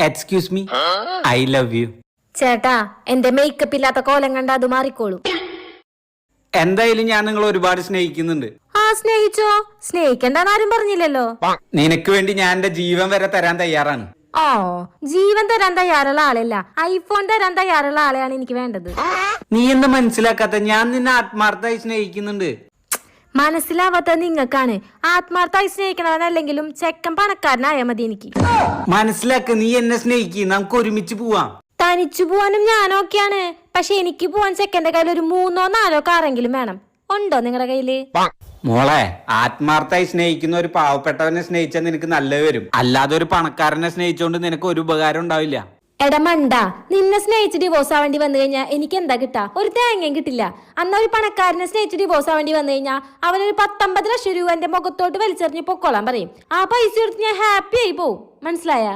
Excuse me, I love you. ചേട്ടാ, എന്റെ makeup ഇല്ലാത്ത കോലം കണ്ട അത് മാറിക്കോളും. എന്തായാലും ഞാൻ നിങ്ങളെ ഒരുപാട് സ്നേഹിക്കുന്നുണ്ട്. ആ, സ്നേഹിച്ചോ. സ്നേഹിക്കണ്ടെന്ന് ആരും പറഞ്ഞില്ലല്ലോ. നിനക്ക് വേണ്ടി ഞാൻ എന്റെ ജീവൻ വരെ തരാൻ തയ്യാറാണ്. ഓ, ജീവൻ തരാൻ തയ്യാറുള്ള ആളല്ല, ഐഫോൺ തരാൻ തയ്യാറുള്ള ആളെയാണ് എനിക്ക് വേണ്ടത്. നീ എന്താ മനസ്സിലാക്കാത്ത? ഞാൻ നിന്നെ ആത്മാർത്ഥമായി സ്നേഹിക്കുന്നുണ്ട്. മനസ്സിലാവാത്ത നിങ്ങൾക്കാണ്. ആത്മാർത്ഥമായി സ്നേഹിക്കണവനല്ലെങ്കിലും ചെക്കൻ പണക്കാരനായാ മതി എനിക്ക്. മനസ്സിലാക്ക, നീ എന്നെ സ്നേഹിക്കും, നമുക്ക് ഒരുമിച്ച് പോവാം. തനിച്ചു പോവാനും ഞാനൊക്കെയാണ്. പക്ഷെ എനിക്ക് പോവാൻ ചെക്കന്റെ കയ്യിൽ ഒരു 3-4 കാറെങ്കിലും വേണം. ഉണ്ടോ നിങ്ങളുടെ കയ്യില്? മോളെ, ആത്മാർത്ഥമായി സ്നേഹിക്കുന്ന ഒരു പാവപ്പെട്ടവനെ സ്നേഹിച്ചാൽ നിനക്ക് നല്ലത് വരും. അല്ലാതെ ഒരു പണക്കാരനെ സ്നേഹിച്ചോണ്ട് നിനക്ക് ഒരു ഉപകാരം ഉണ്ടാവില്ല. എടമണ്ട, നിന്നെ സ്നേഹിച്ച് ഡിവോഴ്സ് ആവേണ്ടി വന്നു കഴിഞ്ഞാൽ എനിക്ക് എന്താ കിട്ടാ? ഒരു തേങ്ങയും കിട്ടില്ല. അന്ന് ഒരു പണക്കാരനെ സ്നേഹിച്ച് ഡിവോഴ്സ് ആവേണ്ടി വന്നു കഴിഞ്ഞാൽ അവനൊരു 19 ലക്ഷം രൂപ എന്റെ മുഖത്തോട്ട് വലിച്ചെറിഞ്ഞ് പൊക്കോളാൻ പറയും. ആ പൈസ എടുത്ത് ഞാൻ ഹാപ്പി ആയി പോവും. മനസ്സിലായ?